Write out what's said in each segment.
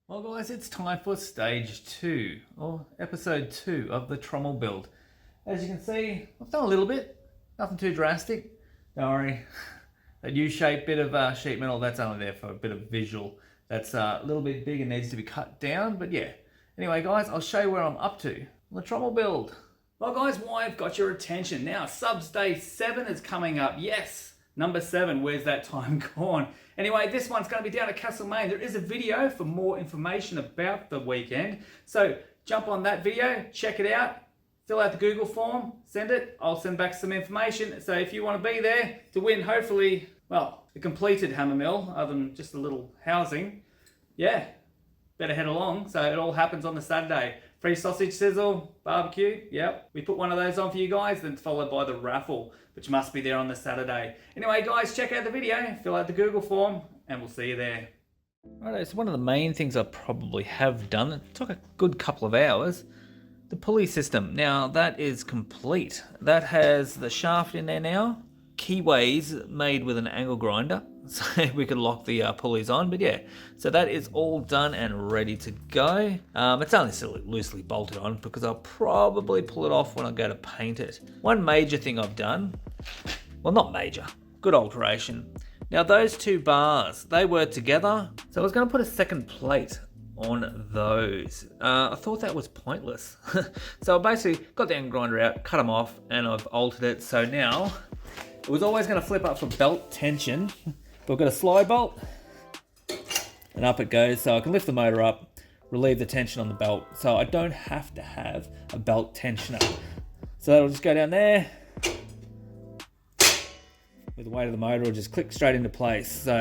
Well guys, it's time for stage 2, or episode 2 of the Trommel build. As you can see, I've done a little bit, nothing too drastic. Don't worry, that U-shaped bit of sheet metal, that's only there for a bit of visual. That's a little bit big and needs to be cut down, but yeah. Anyway guys, I'll show you where I'm up to on the Trommel build. Well guys, why I've got your attention. Now, sub-stage 7 is coming up, yes! Number 7, where's that time gone? Anyway, this one's going to be down at Castlemaine. There is a video for more information about the weekend. So jump on that video, check it out, fill out the Google form, send it. I'll send back some information. So if you want to be there to win, hopefully, well, a completed hammer mill, other than just a little housing, yeah, better head along. So it all happens on the Saturday. Free sausage sizzle, barbecue, yep. We put one of those on for you guys, then followed by the raffle, which must be there on the Saturday. Anyway guys, check out the video, fill out the Google form, and we'll see you there. Alright, so one of the main things I probably have done, it took a good couple of hours, the pulley system. Now that is complete. That has the shaft in there now, keyways made with an angle grinder, so we could lock the pulleys on, but yeah, so that is all done and ready to go. It's only still loosely bolted on because I'll probably pull it off when I go to paint it. One major thing I've done, well not major, good alteration. Now those two bars, they were together, so I was going to put a second plate on those. I thought that was pointless. So I basically got the angle grinder out, cut them off, and I've altered it, so now it was always going to flip up for belt tension. But I've got a slide bolt, and up it goes, so I can lift the motor up, relieve the tension on the belt, so I don't have to have a belt tensioner. So that'll just go down there, with the weight of the motor, it'll just click straight into place. So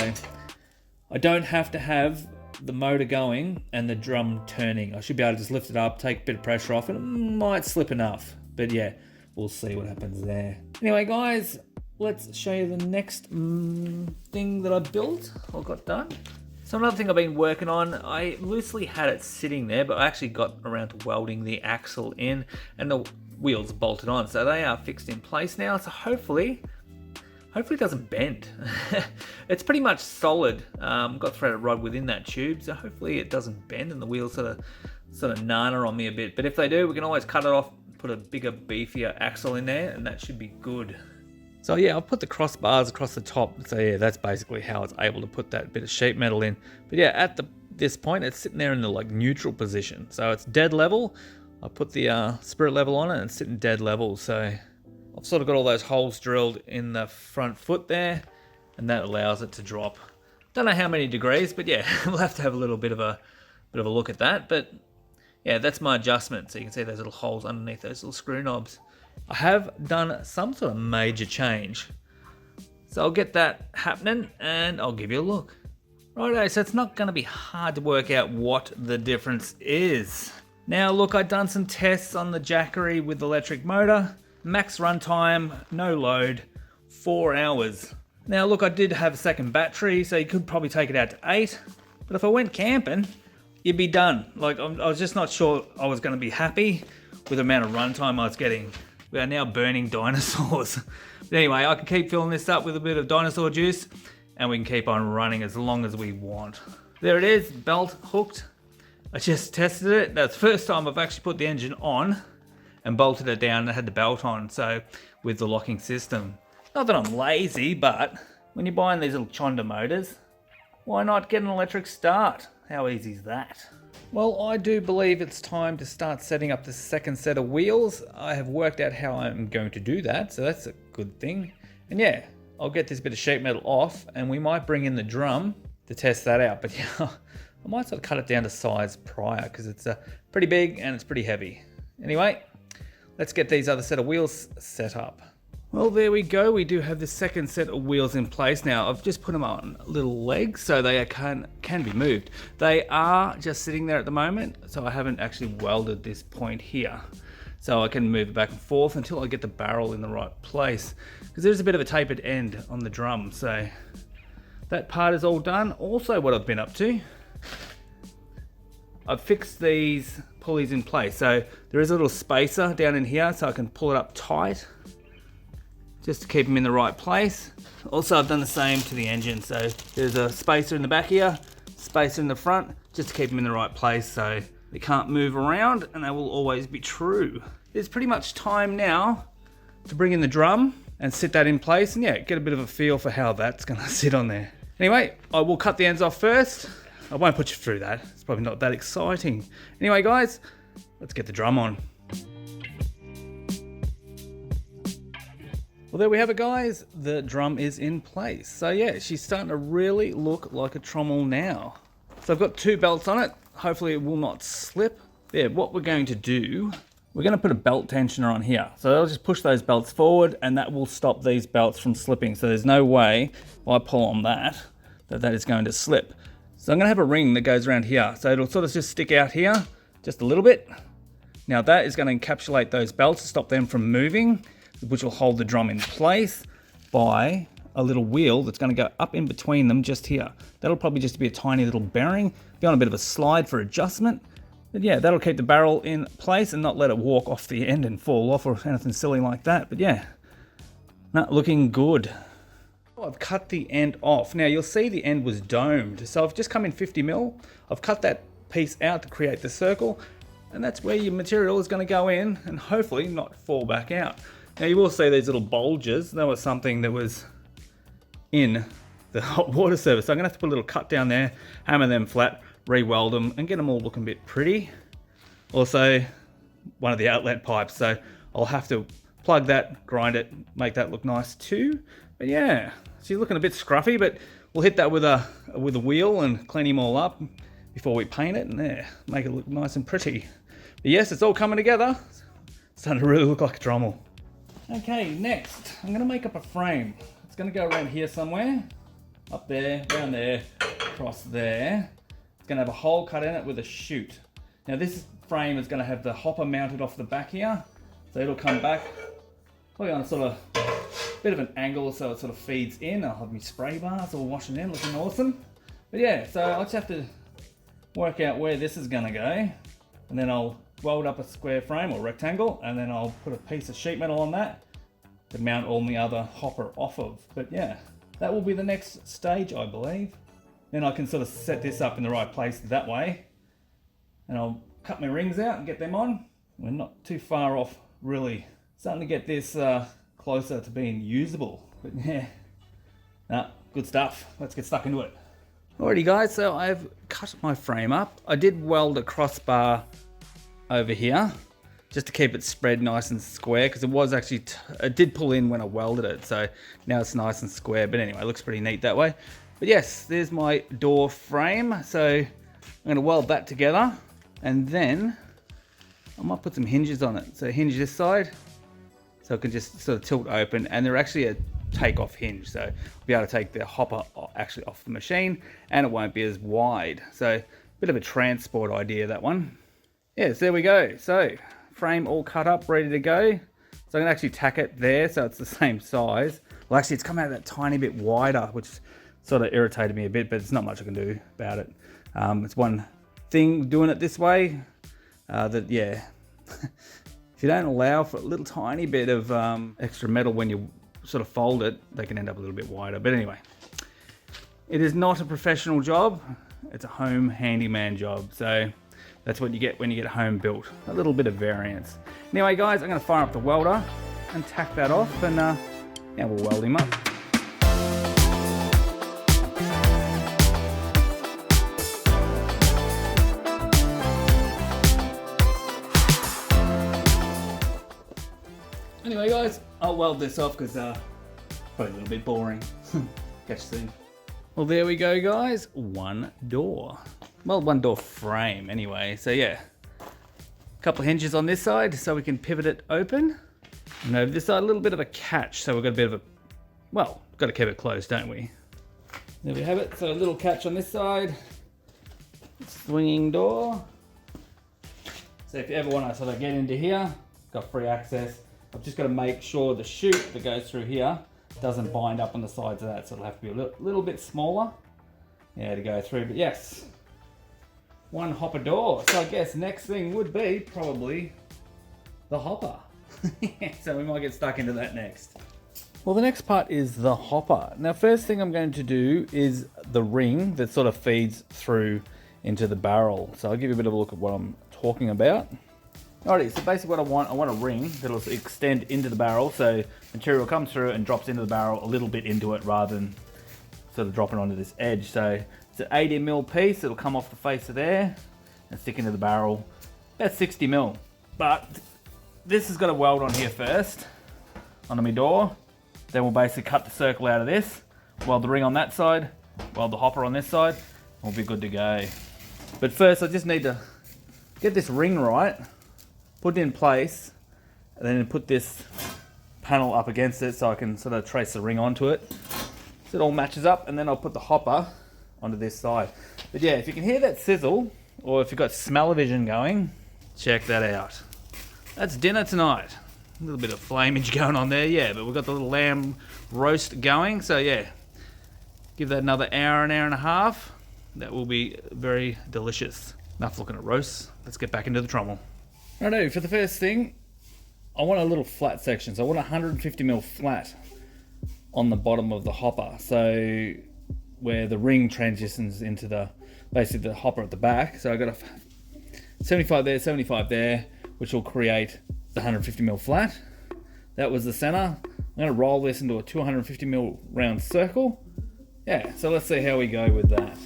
I don't have to have the motor going and the drum turning. I should be able to just lift it up, take a bit of pressure off, and it might slip enough. But yeah, we'll see what happens there. Anyway guys, let's show you the next thing that I built or got done. So another thing I've been working on, I loosely had it sitting there, but I actually got around to welding the axle in and the wheels bolted on. So they are fixed in place now. So hopefully it doesn't bend. It's pretty much solid. Got threaded rod within that tube, so hopefully it doesn't bend and the wheels sort of nana on me a bit. But if they do, we can always cut it off, put a bigger, beefier axle in there, and that should be good. So yeah, I'll put the crossbars across the top. So yeah, that's basically how it's able to put that bit of sheet metal in. But yeah, at this point, it's sitting there in the neutral position. So it's dead level. I put the spirit level on it and it's sitting dead level. So I've sort of got all those holes drilled in the front foot there, and that allows it to drop. Don't know how many degrees, but yeah, we'll have to have a little bit of a look at that. But yeah, that's my adjustment. So you can see those little holes underneath those little screw knobs. I have done some sort of major change, so I'll get that happening and I'll give you a look. Righto, so it's not going to be hard to work out what the difference is. Now look, I've done some tests on the Jackery with the electric motor. Max runtime, no load, 4 hours. Now look, I did have a second battery, so you could probably take it out to 8, but if I went camping, you'd be done. I was just not sure I was going to be happy with the amount of runtime I was getting. We are now burning dinosaurs. But anyway, I can keep filling this up with a bit of dinosaur juice and we can keep on running as long as we want. There it is, belt hooked. I just tested it. That's the first time I've actually put the engine on and bolted it down and had the belt on, so with the locking system. Not that I'm lazy, but when you're buying these little Chonda motors, why not get an electric start? How easy is that? Well, I do believe it's time to start setting up the second set of wheels. I have worked out how I'm going to do that, so that's a good thing. And yeah, I'll get this bit of sheet metal off and we might bring in the drum to test that out. But yeah, I might sort of cut it down to size prior because it's pretty big and it's pretty heavy. Anyway, let's get these other set of wheels set up. Well, there we go. We do have the second set of wheels in place now. I've just put them on little legs so they can be moved. They are just sitting there at the moment, so I haven't actually welded this point here. So I can move it back and forth until I get the barrel in the right place. Because there's a bit of a tapered end on the drum, so that part is all done. Also what I've been up to, I've fixed these pulleys in place. So there is a little spacer down in here so I can pull it up tight, just to keep them in the right place. Also, I've done the same to the engine. So there's a spacer in the back here, spacer in the front just to keep them in the right place so they can't move around and they will always be true. It's pretty much time now to bring in the drum and sit that in place and yeah, get a bit of a feel for how that's gonna sit on there. Anyway, I will cut the ends off first. I won't put you through that. It's probably not that exciting. Anyway, guys, let's get the drum on. Well, there we have it, guys. The drum is in place. So yeah, she's starting to really look like a trommel now. So I've got 2 belts on it. Hopefully it will not slip. Yeah, what we're going to do, we're going to put a belt tensioner on here. So I'll just push those belts forward and that will stop these belts from slipping. So there's no way if I pull on that is going to slip. So I'm going to have a ring that goes around here. So it'll sort of just stick out here just a little bit. Now that is going to encapsulate those belts to stop them from moving, which will hold the drum in place by a little wheel that's going to go up in between them just here. That'll probably just be a tiny little bearing. Be on a bit of a slide for adjustment. But yeah, that'll keep the barrel in place and not let it walk off the end and fall off or anything silly like that. But yeah, not looking good. I've cut the end off. Now you'll see the end was domed. So I've just come in 50mm. I've cut that piece out to create the circle. And that's where your material is going to go in and hopefully not fall back out. Now you will see these little bulges. That was something that was in the hot water service. So I'm going to have to put a little cut down there, hammer them flat, re-weld them and get them all looking a bit pretty. Also, one of the outlet pipes. So I'll have to plug that, grind it, make that look nice too. But yeah, she's looking a bit scruffy, but we'll hit that with a wheel and clean him all up before we paint it and there, make it look nice and pretty. But yes, it's all coming together. It's starting to really look like a trommel. Okay, next, I'm gonna make up a frame. It's gonna go around here somewhere, up there, down there, across there. It's gonna have a hole cut in it with a chute. Now this frame is gonna have the hopper mounted off the back here. So it'll come back, probably on a sort of bit of an angle so it sort of feeds in. I'll have my spray bars all washing in, looking awesome. But yeah, so I'll just have to work out where this is gonna go. And then I'll weld up a square frame or rectangle and then I'll put a piece of sheet metal on that to mount all my other hopper off of. But yeah, that will be the next stage, I believe. Then I can sort of set this up in the right place that way. And I'll cut my rings out and get them on. We're not too far off, really. Starting to get this closer to being usable. But yeah, good stuff. Let's get stuck into it. Alrighty guys, so I've cut my frame up. I did weld a crossbar over here just to keep it spread nice and square because it was actually, it did pull in when I welded it. So now it's nice and square, but anyway, it looks pretty neat that way. But yes, there's my door frame. So I'm gonna weld that together and then I might put some hinges on it. So hinge this side so it can just sort of tilt open and they're actually a take-off hinge. So I'll be able to take the hopper actually off the machine and it won't be as wide. So a bit of a transport idea, that one. Yes, there we go. So frame all cut up, ready to go. So I'm gonna actually tack it there so it's the same size. Well, actually it's come out that tiny bit wider, which sort of irritated me a bit, but it's not much I can do about it. It's one thing doing it this way, that yeah, if you don't allow for a little tiny bit of extra metal when you sort of fold it, they can end up a little bit wider. But anyway, it is not a professional job. It's a home handyman job. So that's what you get when you get home built. A little bit of variance. Anyway, guys, I'm gonna fire up the welder and tack that off and now we'll weld him up. Anyway guys, I'll weld this off because probably a little bit boring. Catch you soon. Well, there we go guys, one door. Well, one door frame anyway. So yeah, a couple of hinges on this side so we can pivot it open. And over this side, a little bit of a catch. So we've got a bit of a, well, got to keep it closed, don't we? There we have it. So a little catch on this side. Swinging door. So if you ever want to sort of get into here, got free access. I've just got to make sure the chute that goes through here doesn't bind up on the sides of that. So it'll have to be a little bit smaller, yeah, to go through. But yes, one hopper door. So I guess next thing would be probably the hopper. So we might get stuck into that next. Well, the next part is the hopper. Now, first thing I'm going to do is the ring that sort of feeds through into the barrel. So I'll give you a bit of a look at what I'm talking about. Alrighty, so basically what I want a ring that'll extend into the barrel, so material comes through and drops into the barrel a little bit into it rather than sort of dropping onto this edge. So it's an 80mm piece, it'll come off the face of there and stick into the barrel, about 60mm. But this has got a weld on here first, onto my door. Then we'll basically cut the circle out of this, weld the ring on that side, weld the hopper on this side, and we'll be good to go. But first I just need to get this ring right, put it in place, and then put this panel up against it so I can sort of trace the ring onto it. So it all matches up, and then I'll put the hopper onto this side. But yeah, if you can hear that sizzle, or if you've got smell-o-vision going, check that out. That's dinner tonight. A little bit of flamage going on there, yeah, but we've got the little lamb roast going, so yeah, give that another hour and a half. That will be very delicious. Enough looking at roasts, let's get back into the trommel. Righto, for the first thing, I want a little flat section, so I want 150mm flat on the bottom of the hopper, so where the ring transitions into the, basically the hopper at the back. So I got a 75 there, 75 there, which will create the 150mm flat. That was the center. I'm going to roll this into a 250mm round circle. Yeah, so let's see how we go with that.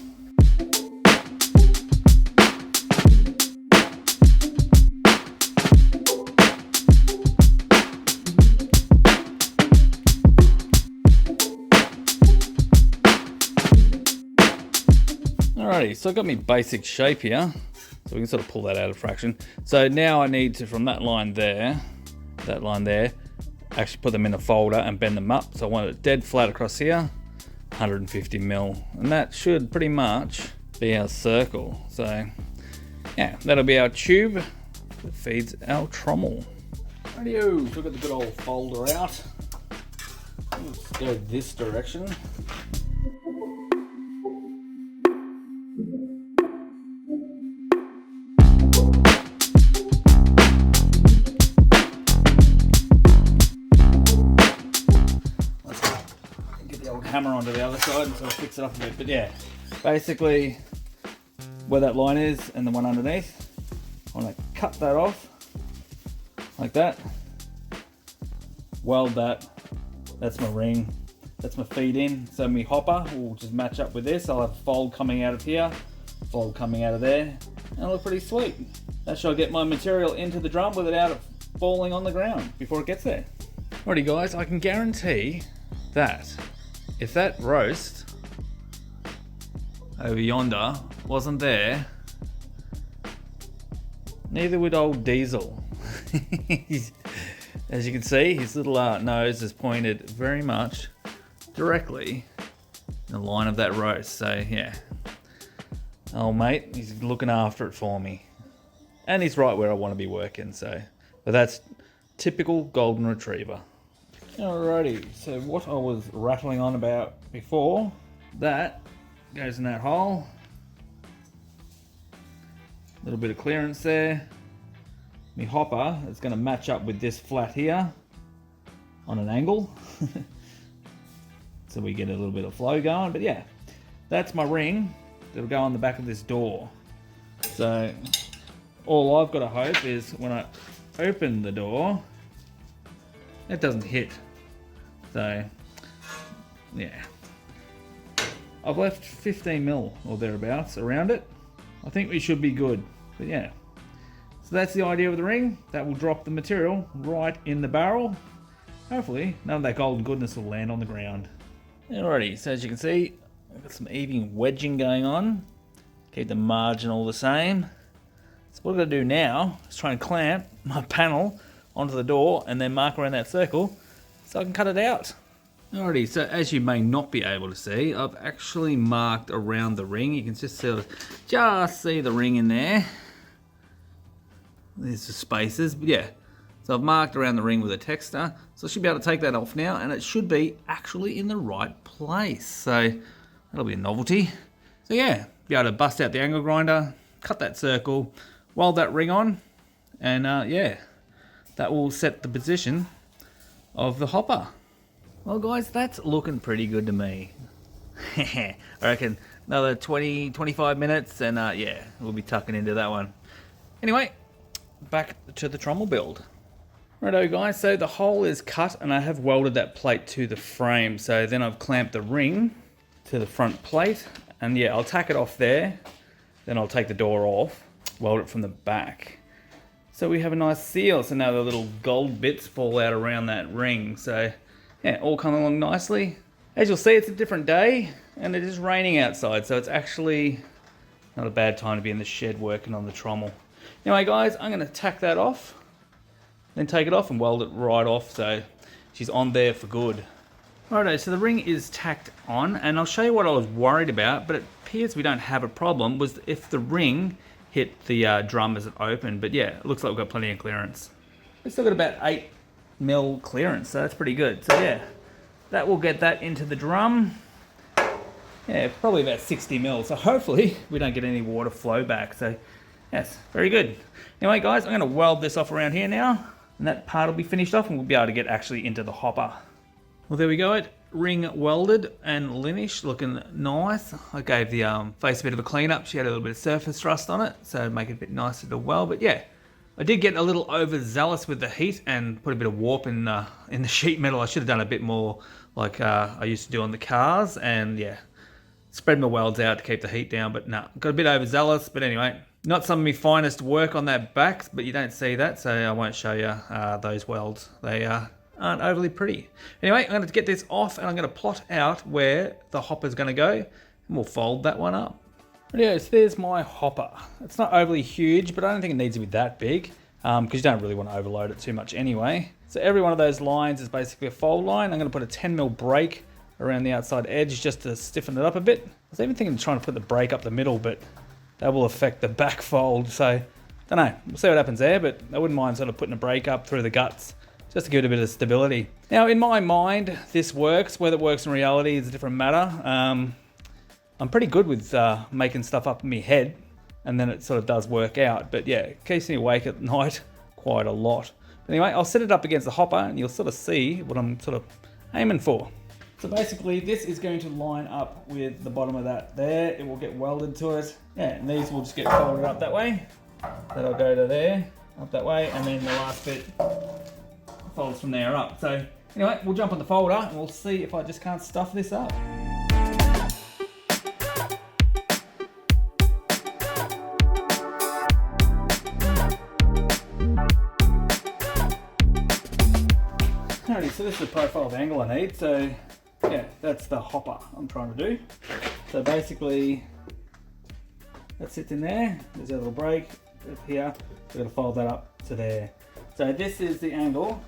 Alrighty, so I've got my basic shape here. So we can sort of pull that out of fraction. So now I need to, from that line there, actually put them in a folder and bend them up. So I want it dead flat across here, 150mm. And that should pretty much be our circle. So yeah, that'll be our tube that feeds our trommel. Radio, so we've got the good old folder out. Let's go this direction. Hammer onto the other side and sort of fix it up a bit. But yeah, basically where that line is and the one underneath, I want to cut that off like that, weld that. That's my ring, that's my feed in. So my hopper will just match up with this. I'll have a fold coming out of here, fold coming out of there, and it'll look pretty sweet. That should get my material into the drum without it falling on the ground before it gets there. Alrighty guys, I can guarantee that if that roast over yonder wasn't there, neither would old Diesel. As you can see, his little nose is pointed very much directly in the line of that roast. So yeah, old mate, he's looking after it for me. And he's right where I want to be working, so. But that's typical golden retriever. Alrighty, so what I was rattling on about before, that goes in that hole. A little bit of clearance there. My hopper is going to match up with this flat here on an angle. So we get a little bit of flow going, but yeah, that's my ring that'll go on the back of this door. So all I've got to hope is when I open the door, it doesn't hit. So yeah, I've left 15mm or thereabouts around it. I think we should be good, but yeah. So that's the idea of the ring. That will drop the material right in the barrel. Hopefully none of that golden goodness will land on the ground. Alrighty, so as you can see, I've got some even wedging going on. Keep the margin all the same. So what I've got to do now is try and clamp my panel onto the door and then mark around that circle so I can cut it out. Alrighty, so as you may not be able to see, I've actually marked around the ring. You can just sort of just see the ring in there. There's the spaces, but yeah. So I've marked around the ring with a texter, so I should be able to take that off now, and it should be actually in the right place. So that'll be a novelty. So yeah, be able to bust out the angle grinder, cut that circle, weld that ring on, and yeah, that will set the position of the hopper. Well guys, that's looking pretty good to me. I reckon another 20-25 minutes and yeah, we'll be tucking into that one. Anyway, back to the Trommel build. Righto guys, so the hole is cut and I have welded that plate to the frame. So then I've clamped the ring to the front plate and yeah, I'll tack it off there. Then I'll take the door off, weld it from the back. So we have a nice seal. So now the little gold bits fall out around that ring. So yeah, all coming along nicely. As you'll see, it's a different day and it is raining outside. So it's actually not a bad time to be in the shed working on the Trommel. Anyway guys, I'm gonna tack that off. Then take it off and weld it right off so she's on there for good. Righto, so the ring is tacked on and I'll show you what I was worried about, but it appears we don't have a problem, was if the ring hit the drum as it opened. But yeah, it looks like we've got plenty of clearance. We've still got about 8mm clearance, so that's pretty good. So yeah, that will get that into the drum. Yeah, probably about 60mm, so hopefully we don't get any water flow back. So yes, very good. Anyway guys, I'm going to weld this off around here now. And that part will be finished off and we'll be able to get actually into the hopper. Well, there we go. It ring welded and finished, looking nice. I gave the face a bit of a clean up. She had a little bit of surface rust on it, so make it a bit nicer to weld. But yeah, I did get a little overzealous with the heat and put a bit of warp in the sheet metal. I should have done a bit more like I used to do on the cars, and yeah, spread my welds out to keep the heat down. But no, got a bit overzealous. But anyway, not some of my finest work on that back, but you don't see that, so I won't show you those welds. They aren't overly pretty. Anyway, I'm going to get this off and I'm going to plot out where the hopper's going to go, and we'll fold that one up. Yeah, so there's my hopper. It's not overly huge, but I don't think it needs to be that big because you don't really want to overload it too much anyway. So every one of those lines is basically a fold line. I'm going to put a 10mm brake around the outside edge just to stiffen it up a bit. I was even thinking of trying to put the brake up the middle, but that will affect the back fold, so don't know. We'll see what happens there, but I wouldn't mind sort of putting a brake up through the guts just to give it a bit of stability. Now, in my mind, this works. Whether it works in reality is a different matter. I'm pretty good with making stuff up in my head, and then it sort of does work out. But yeah, it keeps me awake at night quite a lot. But anyway, I'll set it up against the hopper, and you'll sort of see what I'm sort of aiming for. So basically this is going to line up with the bottom of that there. It will get welded to it. Yeah, and these will just get folded up that way. That'll go to there, up that way, and then the last bit folds from there up. So anyway, we'll jump on the folder and we'll see if I just can't stuff this up. Alrighty, so this is the profile of angle I need. So yeah, that's the hopper I'm trying to do. So basically, that sits in there. There's a little brake up here. We're going to fold that up to there. So this is the angle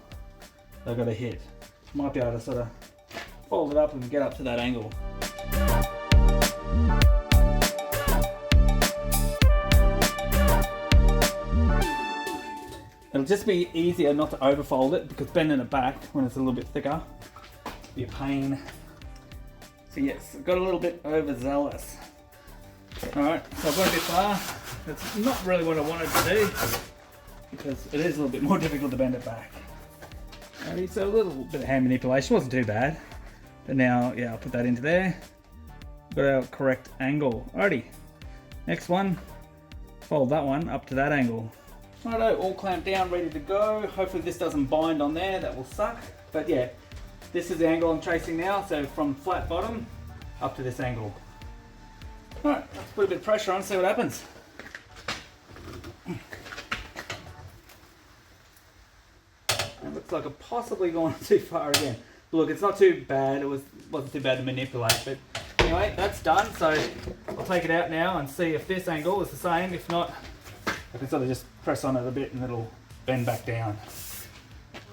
I've got to hit. Might be able to sort of fold it up and get up to that angle. It'll just be easier not to overfold it because bending it back when it's a little bit thicker be a pain. So yes, I've got a little bit overzealous. Alright, so I've got a bit far. That's not really what I wanted to do because it is a little bit more difficult to bend it back. Alrighty, so a little bit of hand manipulation, wasn't too bad. But now, yeah, I'll put that into there. Got our correct angle. Alrighty, next one, fold that one up to that angle. Righto, all clamped down, ready to go. Hopefully this doesn't bind on there, that will suck. But yeah, this is the angle I'm chasing now, so from flat bottom up to this angle. Alright, let's put a bit of pressure on, see what happens. It looks like I've possibly gone too far again. Look, it's not too bad, wasn't too bad to manipulate, but anyway, that's done. So I'll take it out now and see if this angle is the same. If not, I can sort of just press on it a bit and it'll bend back down.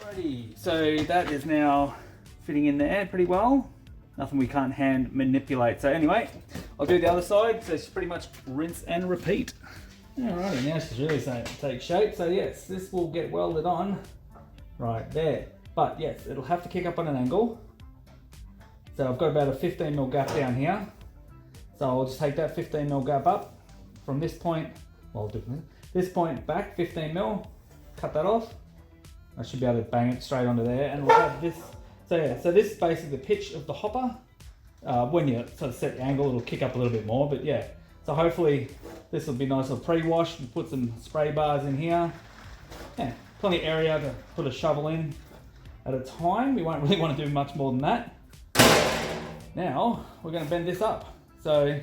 Alrighty, so that is now fitting in there pretty well. Nothing we can't hand manipulate. So anyway, I'll do the other side. So it's pretty much rinse and repeat. Alrighty, now she's really starting to take shape. So yes, this will get welded on right there. But yes, it'll have to kick up on an angle. So I've got about a 15mm gap down here. So I'll just take that 15mm gap up from this point. Well, I'll do this point back 15mm. Cut that off. I should be able to bang it straight onto there, and we'll have this So yeah, so this is basically the pitch of the hopper. When you sort of set the angle, it'll kick up a little bit more, but yeah. So hopefully this will be nice little pre-wash. We'll put some spray bars in here. Yeah, plenty of area to put a shovel in at a time. We won't really want to do much more than that. Now, we're going to bend this up. So I'm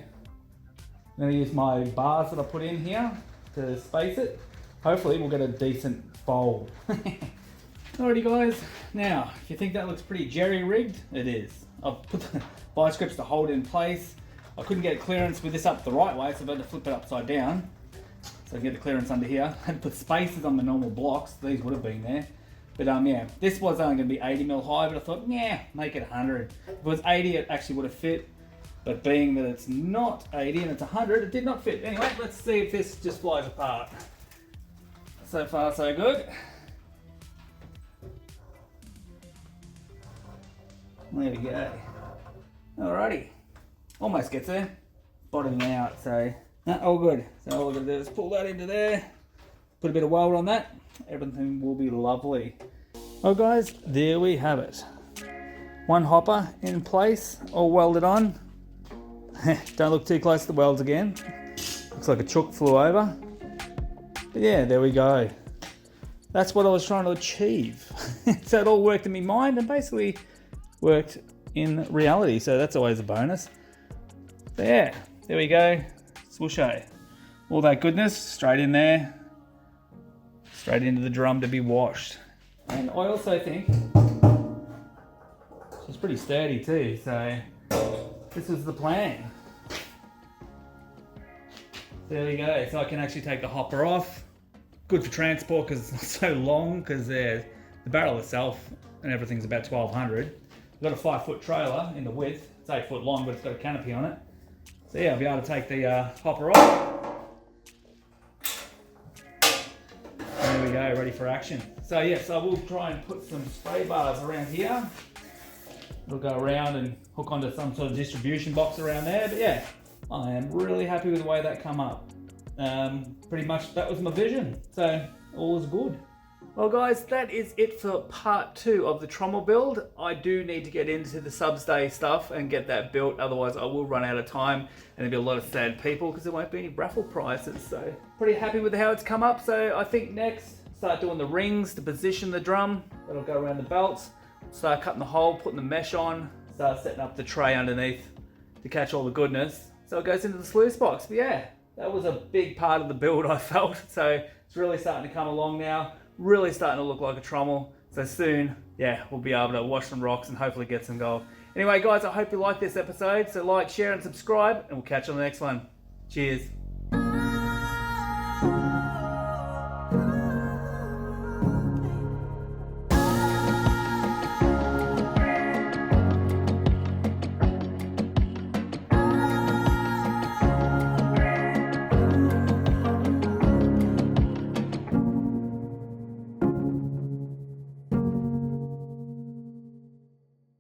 going to use my bars that I put in here to space it. Hopefully we'll get a decent fold. Alrighty guys, now if you think that looks pretty jerry-rigged, it is. I've put the vice grips to hold it in place. I couldn't get clearance with this up the right way, so I've had to flip it upside down so I can get the clearance under here. I had to put spaces on the normal blocks, these would have been there. But yeah, this was only going to be 80mm high, but I thought, yeah, make it 100. If it was 80, it actually would have fit. But being that it's not 80 and it's 100, it did not fit. Anyway, let's see if this just flies apart. So far, so good. There we go. Alrighty. Almost gets there. Bottoming out, so all good. So all we're going to do is pull that into there, put a bit of weld on that. Everything will be lovely. Well guys, there we have it. One hopper in place, all welded on. Don't look too close to the welds again. Looks like a chook flew over. But yeah, there we go. That's what I was trying to achieve. So it all worked in my mind and basically worked in reality. So that's always a bonus. But yeah, there we go. Swoosho. All that goodness straight in there. Straight into the drum to be washed. And I also think she's pretty sturdy too, so this was the plan. There we go, so I can actually take the hopper off. Good for transport because it's not so long, because the barrel itself and everything's about 1200. I've got a 5-foot trailer in the width. It's 8 foot long, but it's got a canopy on it. So yeah, I'll be able to take the hopper off. There we go, ready for action. So yes, I will try and put some spray bars around here. It'll go around and hook onto some sort of distribution box around there. But yeah, I am really happy with the way that come up. Pretty much that was my vision. So all is good. Well guys, that is it for part 2 of the Trommel build. I do need to get into the substay stuff and get that built, otherwise I will run out of time and there'll be a lot of sad people because there won't be any raffle prizes. So pretty happy with how it's come up. So I think next, start doing the rings to position the drum. That'll go around the belts. Start cutting the hole, putting the mesh on, start setting up the tray underneath to catch all the goodness. So it goes into the sluice box. But yeah, that was a big part of the build, I felt. So it's really starting to come along now. Really starting to look like a trommel. So soon, yeah, we'll be able to wash some rocks and hopefully get some gold. Anyway guys, I hope you liked this episode. So like, share and subscribe and we'll catch you on the next one. Cheers.